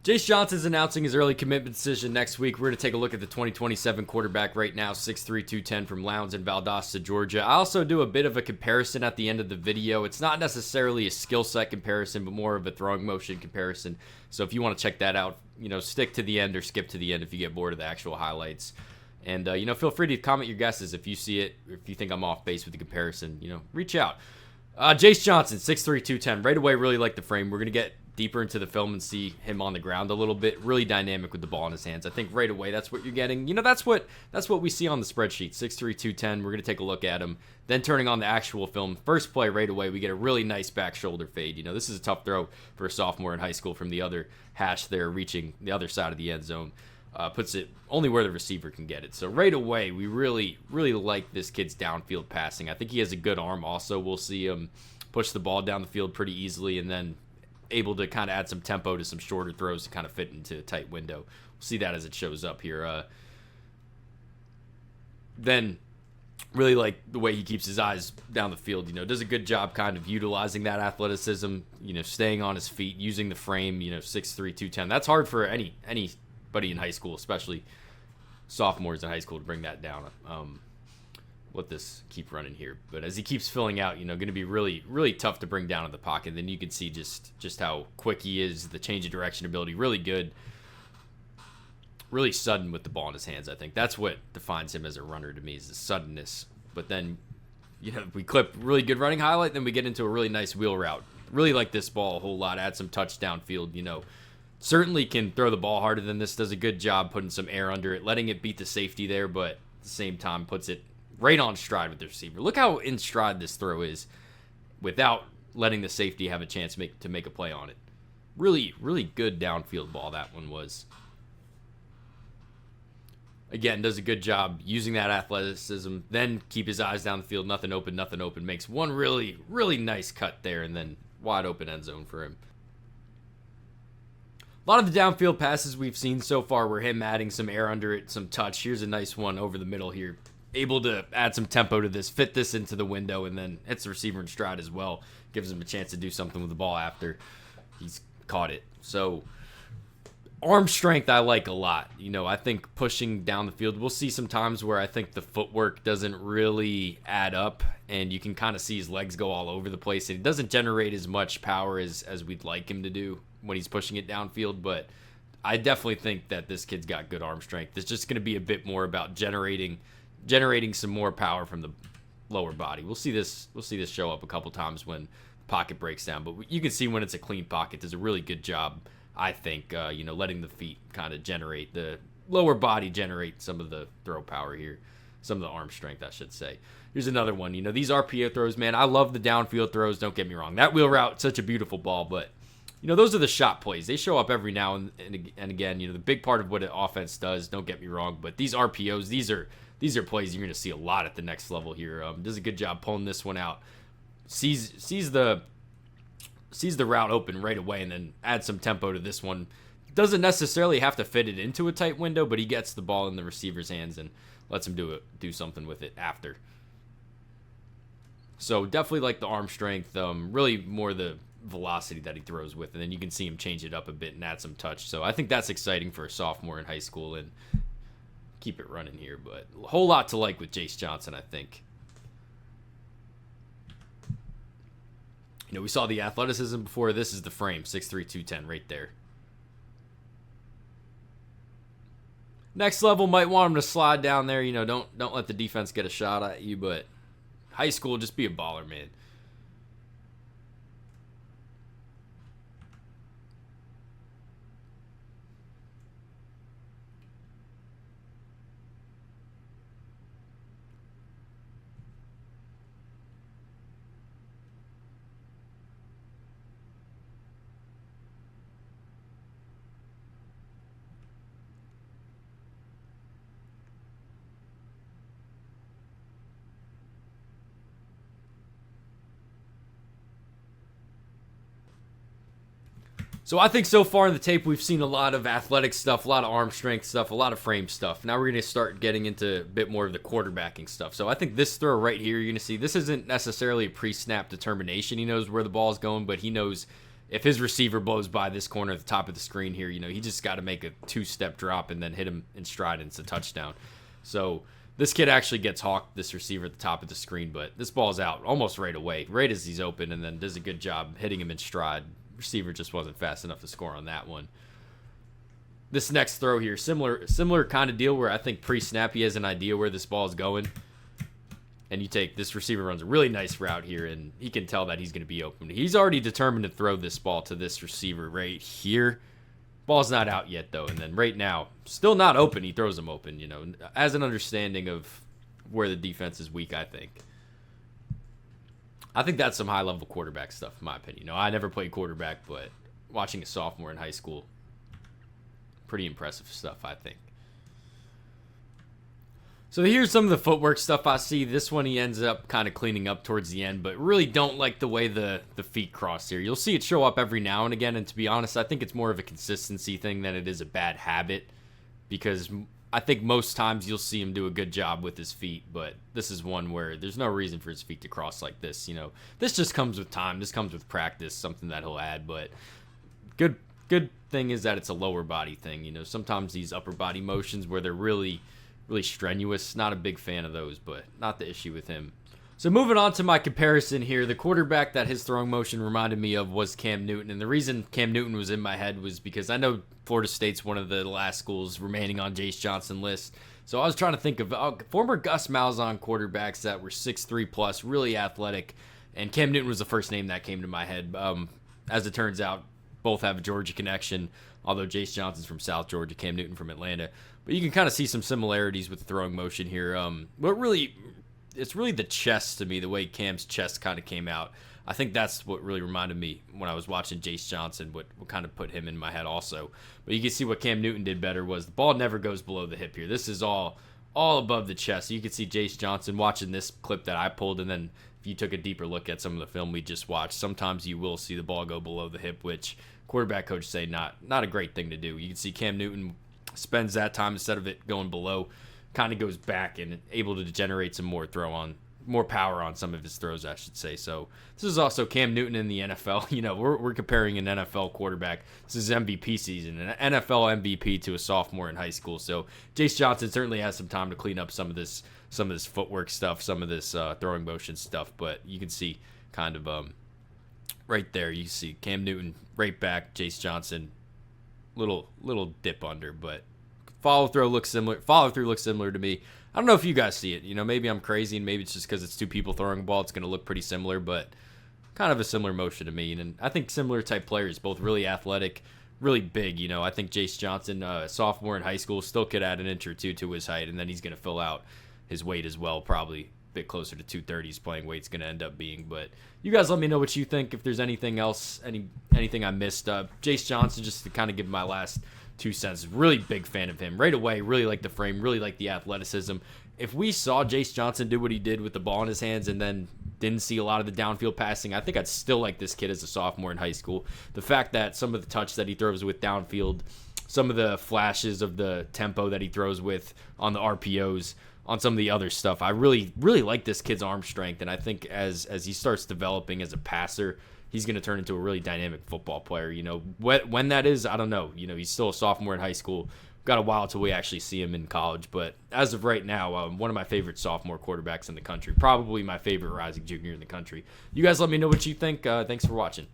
Jayce Johnson's announcing his early commitment decision next week. We're going to take a look at the 2027 quarterback right now, 6'3", 210 from Lowndes in Valdosta, Georgia. I also do a bit of a comparison at the end of the video. It's not necessarily a skill set comparison, but more of a throwing motion comparison. So if you want to check that out, stick to the end or skip to the end if you get bored of the actual highlights. And, feel free to comment your guesses if you see it, if you think I'm off base with the comparison, reach out. Jayce Johnson, 6'3", 210. Right away, really like the frame. We're going to get deeper into the film and see him on the ground a little bit. Really dynamic with the ball in his hands. I think right away that's what you're getting. That's what we see on the spreadsheet. 6'3", 210. We're going to take a look at him. Then turning on the actual film. First play right away, we get a really nice back shoulder fade. This is a tough throw for a sophomore in high school from the other hash there, reaching the other side of the end zone. Puts it only where the receiver can get it. So right away, we really, really like this kid's downfield passing. I think he has a good arm also. We'll see him push the ball down the field pretty easily and then able to kind of add some tempo to some shorter throws to kind of fit into a tight window. We'll see that as it shows up here. Then really like the way he keeps his eyes down the field. Does a good job kind of utilizing that athleticism, staying on his feet, using the frame, 6'3", 210. That's hard for anybody in high school, especially sophomores in high school, to bring that down. Let this keep running here. But as he keeps filling out, going to be really, really tough to bring down in the pocket. Then you can see just how quick he is, the change of direction ability, really good. Really sudden with the ball in his hands, I think. That's what defines him as a runner to me, is the suddenness. But then, we clip really good running highlight, then we get into a really nice wheel route. Really like this ball a whole lot. Add some touchdown field, Certainly can throw the ball harder than this. Does a good job putting some air under it, letting it beat the safety there, but at the same time puts it right on stride with the receiver. Look how in stride this throw is without letting the safety have a chance to make a play on it. Really, really good downfield ball that one was. Again, does a good job using that athleticism, then keep his eyes down the field, nothing open. Makes one really, really nice cut there, and then wide open end zone for him. A lot of the downfield passes we've seen so far were him adding some air under it, some touch. Here's a nice one over the middle here. Able to add some tempo to this, fit this into the window, and then hits the receiver in stride as well. Gives him a chance to do something with the ball after he's caught it. So arm strength I like a lot. I think pushing down the field, we'll see some times where I think the footwork doesn't really add up, and you can kind of see his legs go all over the place, and it doesn't generate as much power as we'd like him to do when he's pushing it downfield. But I definitely think that this kid's got good arm strength. It's just going to be a bit more about generating some more power from the lower body. We'll see this show up a couple times when the pocket breaks down, but you can see when it's a clean pocket, does a really good job, I think, letting the feet kind of generate, the lower body generate some of the throw power here, some of the arm strength, I should say. Here's another one. These RPO throws, man, I love the downfield throws, don't get me wrong. That wheel route, such a beautiful ball, but those are the shot plays. They show up every now and again. The big part of what an offense does, don't get me wrong, but these RPOs, these are plays you're going to see a lot at the next level here. Does a good job pulling this one out. Sees the route open right away, and then adds some tempo to this one. Doesn't necessarily have to fit it into a tight window, but he gets the ball in the receiver's hands and lets him do something with it after. So definitely like the arm strength. Really more the velocity that he throws with, and then you can see him change it up a bit and add some touch. So I think that's exciting for a sophomore in high school, and keep it running here. But a whole lot to like with Jayce Johnson, I think. We saw the athleticism before. This is the frame, 6'3", 210 right there. Next level, might want him to slide down there. Don't let the defense get a shot at you, but high school, just be a baller, man. So I think so far in the tape, we've seen a lot of athletic stuff, a lot of arm strength stuff, a lot of frame stuff. Now we're going to start getting into a bit more of the quarterbacking stuff. So I think this throw right here, you're going to see this isn't necessarily a pre-snap determination. He knows where the ball is going, but he knows if his receiver blows by this corner at the top of the screen here, he just got to make a 2-step drop and then hit him in stride and it's a touchdown. So this kid actually gets hawked, this receiver at the top of the screen, but this ball's out almost right away, right as he's open, and then does a good job hitting him in stride. Receiver just wasn't fast enough to score on that one. This next throw here, similar kind of deal where I think pre-snap he has an idea where this ball is going. And you take this receiver runs a really nice route here, and he can tell that he's going to be open. He's already determined to throw this ball to this receiver right here. Ball's not out yet, though. And then right now, still not open. He throws him open, as an understanding of where the defense is weak, I think. I think that's some high-level quarterback stuff, in my opinion. I never played quarterback, but watching a sophomore in high school, pretty impressive stuff, I think. So here's some of the footwork stuff I see. This one he ends up kind of cleaning up towards the end, but really don't like the way the feet cross here. You'll see it show up every now and again, and to be honest, I think it's more of a consistency thing than it is a bad habit, because I think most times you'll see him do a good job with his feet, but this is one where there's no reason for his feet to cross like this. This just comes with time. This comes with practice, something that he'll add, but good thing is that it's a lower body thing. Sometimes these upper body motions where they're really strenuous, not a big fan of those, but not the issue with him. So moving on to my comparison here, the quarterback that his throwing motion reminded me of was Cam Newton, and the reason Cam Newton was in my head was because I know Florida State's one of the last schools remaining on Jayce Johnson list, so I was trying to think of former Gus Malzahn quarterbacks that were 6'3 plus, really athletic, and Cam Newton was the first name that came to my head. As it turns out, both have a Georgia connection, although Jayce Johnson's from South Georgia, Cam Newton from Atlanta. But you can kind of see some similarities with the throwing motion here. It's really the chest to me, the way Cam's chest kind of came out. I think that's what really reminded me when I was watching Jayce Johnson, what kind of put him in my head also. But you can see what Cam Newton did better was the ball never goes below the hip here. This is all above the chest. So you can see Jayce Johnson watching this clip that I pulled, and then if you took a deeper look at some of the film we just watched, sometimes you will see the ball go below the hip, which quarterback coaches say not a great thing to do. You can see Cam Newton spends that time, instead of it going below, kind of goes back and able to generate some more power on some of his throws, I should say. So this is also Cam Newton in the NFL. We're comparing an NFL quarterback. This is MVP season, an NFL MVP to a sophomore in high school. So Jayce Johnson certainly has some time to clean up some of this footwork stuff, some of this throwing motion stuff. But you can see kind of right there, you see Cam Newton right back, Jayce Johnson little dip under, but follow through looks similar to me. I don't know if you guys see it. Maybe I'm crazy, and maybe it's just because it's two people throwing a ball, it's going to look pretty similar, but kind of a similar motion to me. And I think similar type players, both really athletic, really big. I think Jayce Johnson, sophomore in high school, still could add an inch or two to his height, and then he's going to fill out his weight as well, probably a bit closer to 230s playing weight's going to end up being. But you guys let me know what you think, if there's anything else, anything I missed. Jayce Johnson, just to kind of give my last 2 cents, really big fan of him right away. Really like the frame, really like the athleticism. If we saw Jayce Johnson do what he did with the ball in his hands and then didn't see a lot of the downfield passing, I think I'd still like this kid as a sophomore in high school. The fact that some of the touch that he throws with downfield, some of the flashes of the tempo that he throws with on the RPOs, on some of the other stuff, I really like this kid's arm strength, and I think as he starts developing as a passer, he's going to turn into a really dynamic football player. When that is, I don't know. He's still a sophomore in high school. Got a while till we actually see him in college, but as of right now, one of my favorite sophomore quarterbacks in the country, probably my favorite rising junior in the country. You guys let me know what you think. Thanks for watching.